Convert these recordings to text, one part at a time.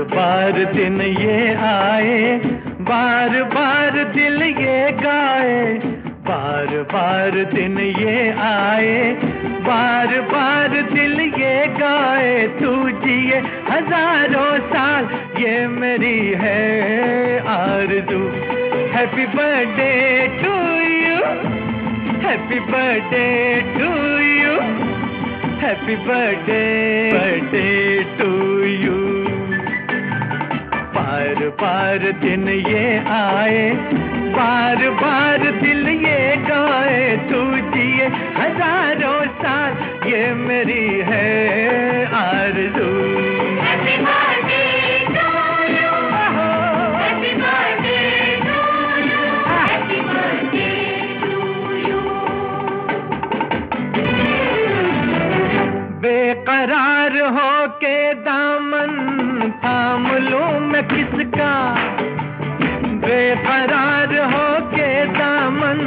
बार दिन ये आए, बार बार दिल ये गाए, बार बार दिन ये आए, बार बार दिल ये गाए। तू जिए हजारों साल ये मेरी है आरज़ू। Happy birthday to you, happy birthday to you, happy birthday to you. बार बार दिन ये आए, बार बार दिल ये गाए। तू जिए हजारों साल ये मेरी है आरज़ू। Happy birthday to you, happy birthday to you, happy birthday to you. बेकरार हो के दामन थाम लूं मैं किसका, बेकरार हो के दामन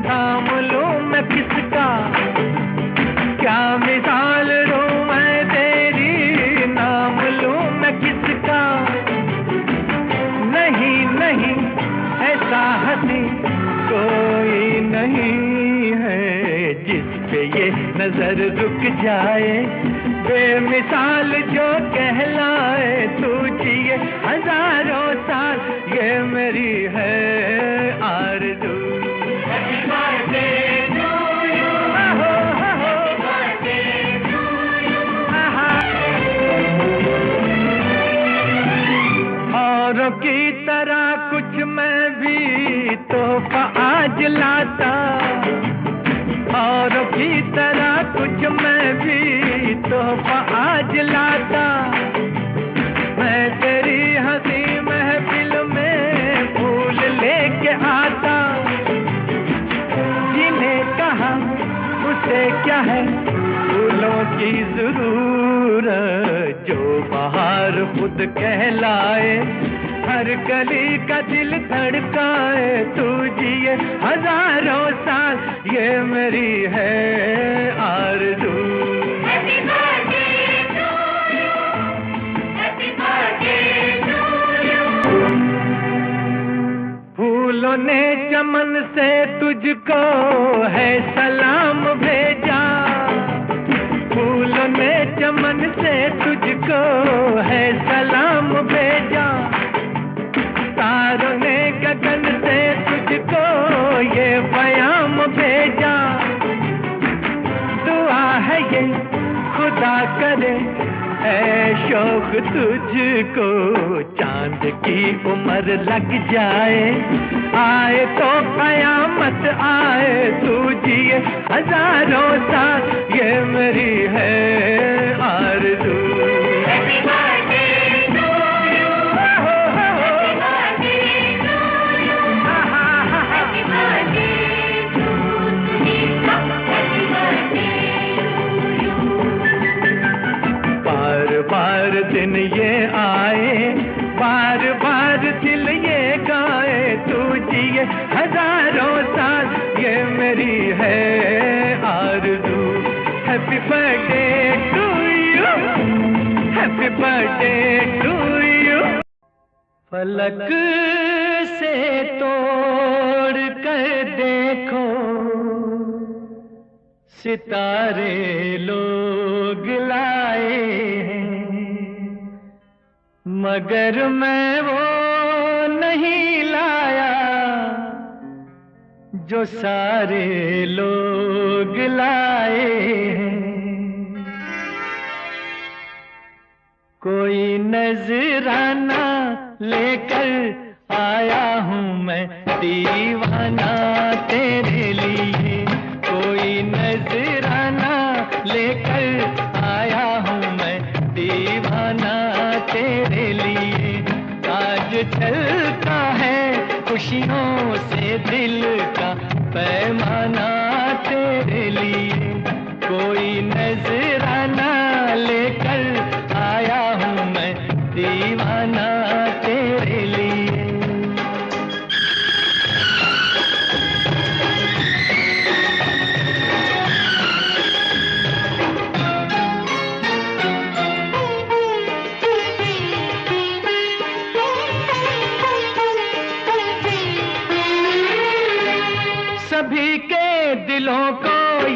थाम लूं मैं किसका। क्या मिसाल दूं मैं तेरी, नाम लूं मैं किसका। नहीं नहीं ऐसा हंसी कोई नहीं है जिस पे ये नजर रुक जाए, बेमिसाल जो कहलाए। तू जिए हजारों साल ये मेरी है आरज़ू। Happy birthday to you, happy birthday to you. औरों की तरह कुछ मैं भी तोहफा आज लाता, औरों की तरह कुछ मैं भी तोहफा आज लाता। मैं तेरी हंसी महफिल में फूल लेके आता। जिन्हें कहा उसे क्या है फूलों की जरूरत, जो बाहर खुद कहलाए। हर गली का दिल धड़काए। तू जिए हजारों साल ये मेरी है आरज़ू। Happy birthday to you, happy birthday to you. फूलों ने चमन से तुझको है सलाम भेजा, फूलों ने चमन से तुझको है सलाम भेजा। तारों ने गगन से तुझको ये बयाम भेजा। दुआ है ये खुदा करे है शौक तुझको, चांद की उम्र लग जाए। आए तो कयामत आए। तू जिए हजारों साल ये मेरी है आरज़ू। Happy birthday to you, happy birthday to you, happy birthday to Sunita, happy birthday to you. बार बार दिन ये आए, बार बार दिल ये गाए। तू जिए हजारों साल ये मेरी है आरज़ू। Happy birthday to you, happy birthday to you. फलक से तोड़ कर देखो सितारे लोग लाए हैं, मगर मैं वो नहीं लाया जो सारे लोग लाए हैं। कोई नजराना लेकर आया हूँ मैं दीवाना तेरे लिए। कोई नजराना लेकर आया हूँ मैं दीवाना तेरे लिए। आज चलता है खुशियों से दिल का पैमाना तेरे लिए। कोई नजराना लेकर आया हूँ मैं दीवाना तेरे लिए।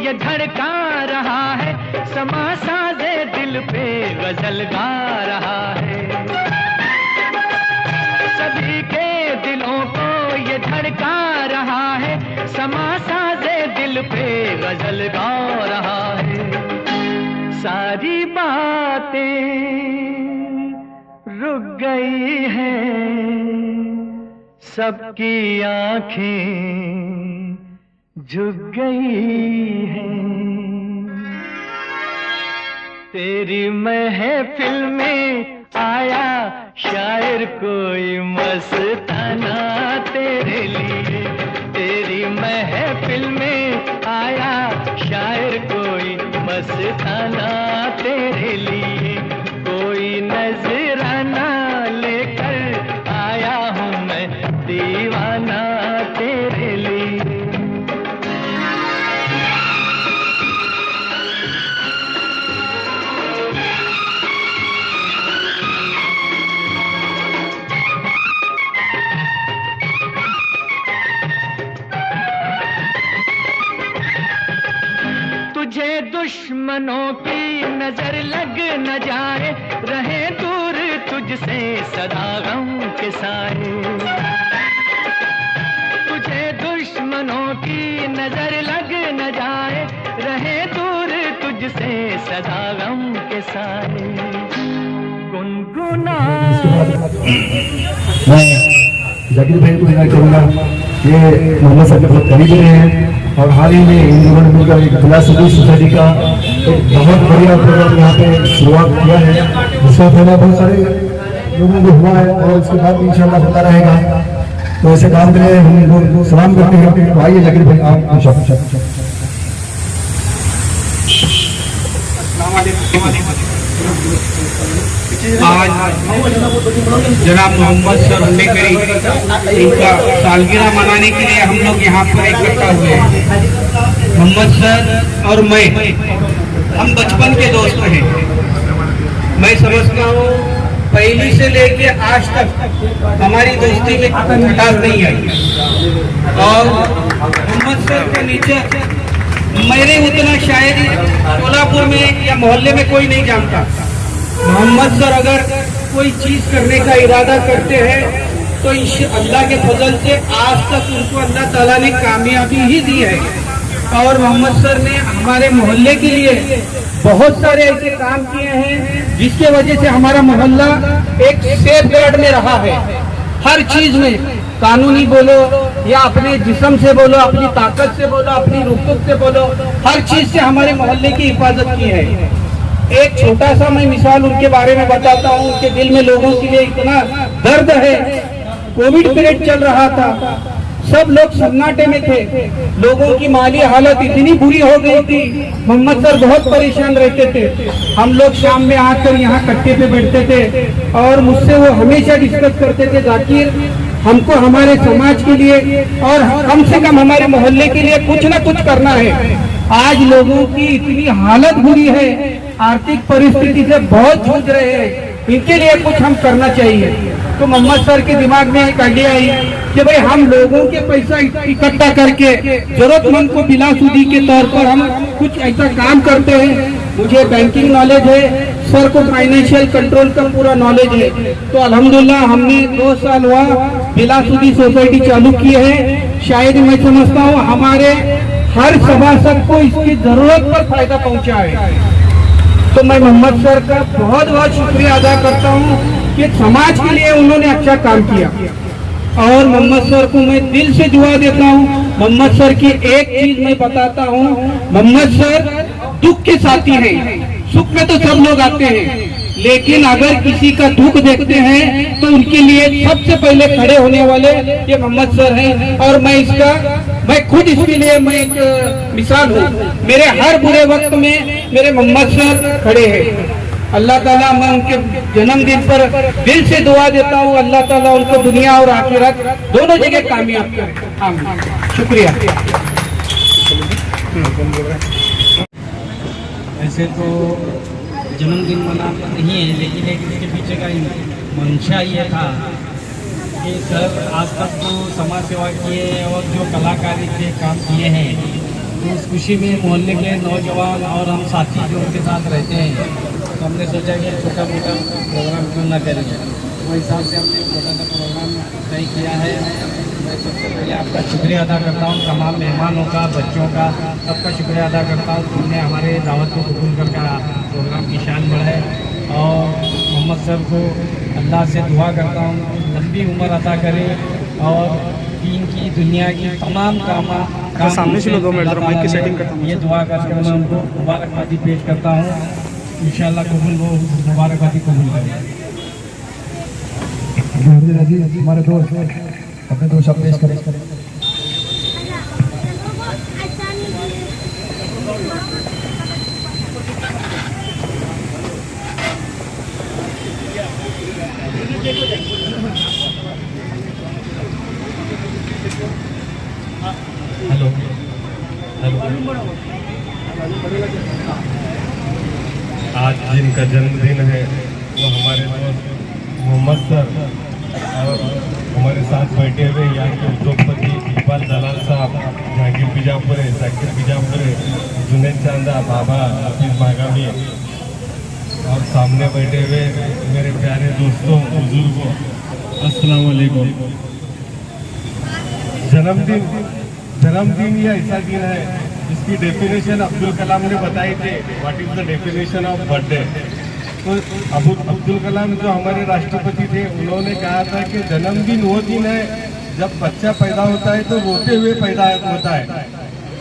ये धड़का रहा है, समा साजे दिल पे गजल गा रहा है। सभी के दिलों को ये धड़का रहा है, समा साजे दिल पे गजल गा रहा है। सारी बातें रुक गई हैं, सबकी आंखें झुक गई हैं। तेरी महफिल में आया शायर कोई मस्ताना तेरे लिए। तेरी महफिल में आया शायर कोई मस्ताना तेरे लिए। कोई नजराना लेकर आया हूँ मैं दीवाना तेरे लिए। तुझे दुश्मनों की नजर लग न जाए, रहे दूर तुझसे सदा गम के साए। तुझे दुश्मनों की नजर लग न जाए, रहे दूर तुझसे सदा गम के साए। गुनगुना मैं जाकिर भाई को इन्वाइट करूंगा। ये मोहम्मद साहब के बहुत करीबी रहे हैं और हाल ही में इन लोगों ने मिलकर एक फिलॉसफी सोसाइटी का एक बहुत बढ़िया प्रोग्राम यहाँ पे शुरुआत किया है, जिसमें पहले बहुत सारे लोगों को हुआ है और उसके बाद भी इंशाल्लाह होता रहेगा। तो ऐसे काम के लिए हम लोग सलाम करते हैं। तो आइए जाकिर भाई आप आज जनाब मोहम्मद सर अम्बेडकरी इनका सालगिरह मनाने के लिए हम लोग यहाँ पर इकट्ठा हुए हैं। मोहम्मद सर और मैं हम बचपन के दोस्त हैं। मैं समझता हूँ पहली से लेके आज तक हमारी दोस्ती में खटास नहीं आई। और मोहम्मद सर का नेचर मेरे उतना शायद कोल्हापुर में या मोहल्ले में कोई नहीं जानता। मोहम्मद सर अगर कोई चीज करने का इरादा करते हैं तो अल्लाह के फजल से आज तक उनको अल्लाह ताला ने कामयाबी ही दी है। और मोहम्मद सर ने हमारे मोहल्ले के लिए बहुत सारे ऐसे काम किए हैं जिसके वजह से हमारा मोहल्ला एक सेफ गार्ड में रहा है। हर चीज में कानूनी बोलो या अपने जिस्म से बोलो, अपनी ताकत से बोलो, अपनी रुकूक से बोलो, हर चीज से हमारे मोहल्ले की हिफाजत की है। एक छोटा सा मैं मिसाल उनके बारे में बताता हूँ। उनके दिल में लोगों के लिए इतना दर्द है। कोविड पीरियड चल रहा था, सब लोग सन्नाटे में थे, लोगों की माली हालत इतनी बुरी हो गई थी। मोहम्मद सर बहुत परेशान रहते थे। हम लोग शाम में आकर यहाँ कट्टे पे बैठते थे और मुझसे वो हमेशा डिस्कस करते थे, जाकिर हमको हमारे समाज के लिए और कम से कम हमारे मोहल्ले के लिए कुछ न कुछ करना है। आज लोगों की इतनी हालत बुरी है, आर्थिक परिस्थिति से बहुत जूझ रहे हैं, इनके लिए कुछ हम करना चाहिए। तो मोहम्मद सर के दिमाग में एक आइडिया आई कि भाई हम लोगों के पैसा इकट्ठा करके जरूरतमंद को बिलासुदी के तौर पर हम कुछ ऐसा काम करते हैं। मुझे बैंकिंग नॉलेज है, सर को फाइनेंशियल कंट्रोल का पूरा नॉलेज है। तो अल्हम्दुलिल्लाह हमने 2 साल हुआ बिलासुदी सोसाइटी चालू की है। शायद मैं समझता हूँ हमारे हर सभासद को इसकी जरूरत पर फायदा पहुँचा है। तो मैं मोहम्मद सर का बहुत बहुत शुक्रिया अदा करता हूँ कि समाज के लिए उन्होंने अच्छा काम किया। और मोहम्मद सर को मैं दिल से दुआ देता हूँ। मोहम्मद सर की एक चीज मैं बताता हूँ, मोहम्मद सर दुख के साथी हैं। सुख में तो सब लोग आते हैं, लेकिन अगर किसी का दुख देखते हैं तो उनके लिए सबसे पहले खड़े होने वाले ये मोहम्मद सर हैं। और मैं खुद इसके लिए मैं एक मिसाल हूँ। मेरे हर बुरे वक्त में मेरे मोहम्मद सर खड़े हैं। अल्लाह ताला मैं उनके जन्मदिन पर दिल से दुआ देता हूँ, अल्लाह ताला उनको दुनिया और आखिरत दोनों जगह कामयाब करे। आमीन। शुक्रिया। ऐसे तो जन्मदिन मनाना नहीं है, लेकिन एक इसके पीछे का मंशा ये था कि सर आज तक तो समाज सेवा किए और जो कलाकारी के काम किए हैं तो उस खुशी में मोहल्ले के नौजवान और हम साथी जो उनके साथ रहते हैं, तो हमने सोचा कि छोटा मोटा प्रोग्राम क्यों ना करें। वो हिसाब से हमने छोटा सा प्रोग्राम तय किया है। मैं सबसे पहले आपका शुक्रिया अदा करता हूँ, तमाम मेहमानों का, बच्चों का, सबका शुक्रिया अदा करता हूँ। तुमने हमारे दावत को कबूल करके प्रोग्राम की शान बढ़ाए। और मोहम्मद सर को अल्लाह से दुआ करता हूँ लंबी उम्र अता करे और दीन की दुनिया की तमाम काम सामने से लो 2 मिनट माइक की सेटिंग करता हूँ। ये दुआ करके मैं उनको मुबारकबादी पेश करता हूँ। इंशाल्लाह कबूल वो मुबारकबादी कबूल करें। हमारे दोस्त अपने दो शब्द पेश करें। हेलो आज जिनका जन्मदिन है वो हमारे दोस्त मोहम्मद सर और हमारे साथ बैठे हुए यहाँ के उद्योगपति इकबाल दलाल साहब, जहांगीर बीजापुरे, जाकिर बीजापुरे, जुनेद चांदा, बाबा हफीज मागामी और सामने बैठे हुए मेरे प्यारे दोस्तों, बुजुर्गों, अस्सलाम वालेकुम। जन्मदिन ये ऐसा दिन है जिसकी डेफिनेशन अब्दुल कलाम ने बताई थी। What is the definition of birthday? तो अब्दुल कलाम जो हमारे राष्ट्रपति थे, उन्होंने कहा था कि जन्मदिन वो दिन है जब बच्चा पैदा होता है तो रोते हुए पैदा होता है।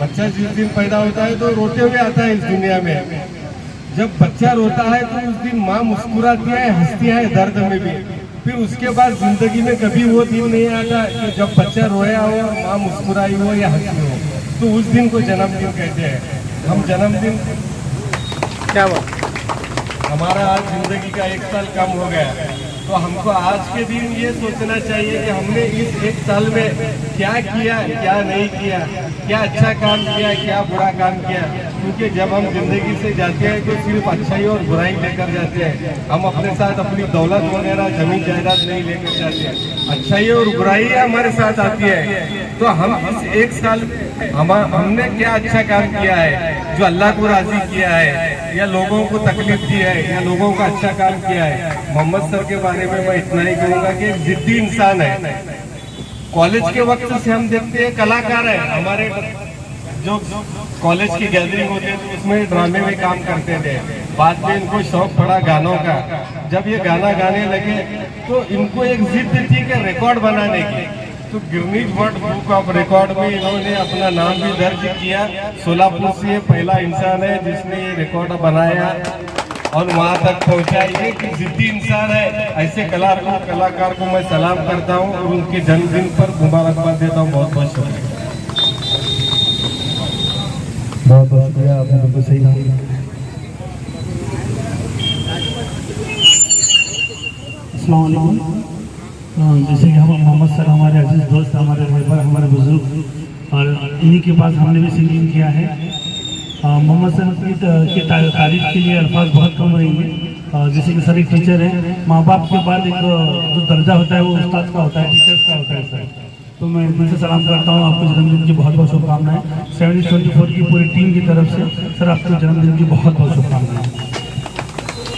बच्चा जिस दिन पैदा होता है तो रोते हुए आता है इस दुनिया में। जब बच्चा रोता है तो उस दिन माँ मुस्कुराती है, हंसती है दर्द में भी। फिर उसके बाद जिंदगी में कभी वो दिन नहीं आता कि जब बच्चा रोया हो, माँ मुस्कुराई हो या हंसी हो, तो उस दिन को जन्मदिन कहते हैं। हम जन्मदिन क्या बात, हमारा आज जिंदगी का 1 साल कम हो गया, तो हमको आज के दिन ये सोचना चाहिए कि हमने इस 1 साल में क्या किया, क्या नहीं किया, क्या अच्छा काम किया, क्या बुरा काम किया। क्योंकि जब हम जिंदगी से जाते हैं तो सिर्फ अच्छाई और बुराई लेकर जाते हैं। हम अपने साथ अपनी दौलत वगैरह, जमीन जायदाद नहीं लेकर जाते। अच्छाई और बुराई हमारे साथ आती है। तो हम इस 1 साल हमने क्या अच्छा काम किया है जो अल्लाह को राजी किया है, या लोगों को तकलीफ दी है, या लोगों का अच्छा काम किया है। मोहम्मद सर के बारे में मैं इतना ही कहूँगा कि जिद्दी इंसान है। कॉलेज के वक्त से हम देखते हैं कलाकार है, हमारे जो कॉलेज की गैदरिंग होती है तो उसमें ड्रामे में काम करते थे। बाद में इनको शौक पड़ा गानों का। जब ये गाना गाने लगे तो इनको एक जिद थी कि रिकॉर्ड बनाने की। तो Guinness world book of record में इन्होंने अपना नाम भी दर्ज किया। सोलापुर से ये पहला इंसान है जिसने ये रिकॉर्ड बनाया और वहाँ तक पहुँचा। ये कि जिद्दी इंसान है। ऐसे कलाकार को मैं सलाम करता हूँ और उनके जन्मदिन पर मुबारकबाद देता हूँ। बहुत बहुत शुक्रिया। बहुत बहुत शुक्रिया, आपने बिल्कुल सही कहा। अस्सलाम वालेकुम। जैसे कि हम मोहम्मद सर हमारे अजीज दोस्त, हमारे रहबर, हमारे बुजुर्ग, और इन्हीं के पास हमने भी सिंगिंग किया है। मोहम्मद सर की तारीफ के लिए अल्फाज बहुत कम रहेंगे। जैसे कि सर एक टीचर है, माँ बाप के बाद एक जो दर्जा होता है वो उस्ताद का होता है, टीचर्स का होता है सर। तो मैं दिल से सलाम करता हूँ, आपको जन्मदिन की बहुत बहुत शुभकामनाएं। 7024 की पूरी टीम की तरफ से सर आपको जन्मदिन की बहुत बहुत शुभकामनाएं।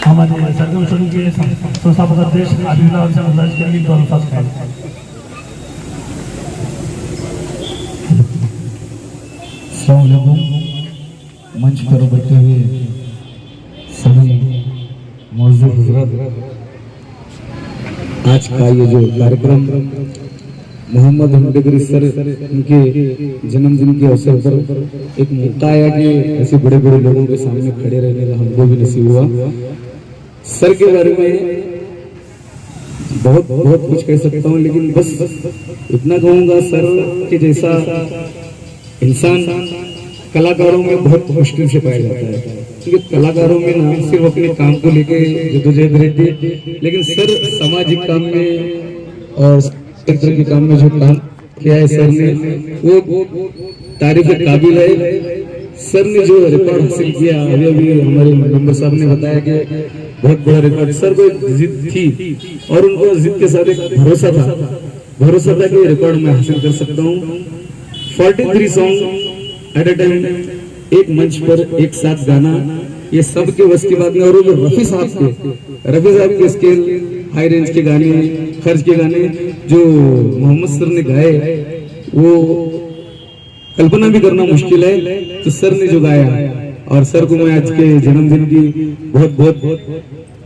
हमारे सरगम शुरू के संस्थापक अध्यक्ष आदिल्ला और सर के लिए 2 अल्फाज कहें। अस्सलाम वालेकुम। मंच पर बैठे हुए सभी मौजूद हजरत, आज का ये जो कार्यक्रम मोहम्मद हमडेगरी सर उनके जन्मदिन के अवसर पर एक मौका आया कि ऐसे बड़े बड़े लोगों के सामने खड़े रहने का हमको भी नसीब हुआ। सर के बारे में बहुत बहुत कुछ कह सकता हूँ, लेकिन बस इतना कहूँगा, सर के जैसा इंसान कलाकारों में बहुत मुश्किल से पाया जाता है। क्योंकि कलाकारों में ना सिर्फ अपने काम को लेके जद्दोजहद रहती है, लेकिन सर सामाजिक काम में और सेक्टर के काम में जो काम किया है सर ने, वो तारीफ के काबिल है। सर ने जो रिकॉर्ड हासिल किया, अभी हमारे मेंबर साहब ने बताया कि बहुत बड़ा रिकॉर्ड। सर को एक जिद थी और उनको जिद के साथ एक भरोसा था कि रिकॉर्ड मैं हासिल कर सकता हूँ। 43 सॉन्ग एट ए टाइम एक मंच पर एक साथ गाना, ये सब के वश की बात नहीं। और वो जो रफी साहब के स्केल हाई रेंज के गाने, खर्च के गाने जो मोहम्मद सर ने गाए, वो कल्पना भी करना मुश्किल है। तो सर ने जो गाया, और सर को मैं आज के जन्मदिन की बहुत बहुत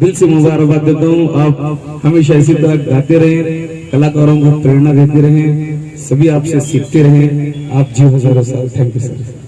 दिल से मुबारकबाद देता हूँ। आप हमेशा इसी तरह गाते रहें, कलाकारों को प्रेरणा देते रहें, सभी आपसे सीखते रहें। आप जी हजारों साल। Thank you sir.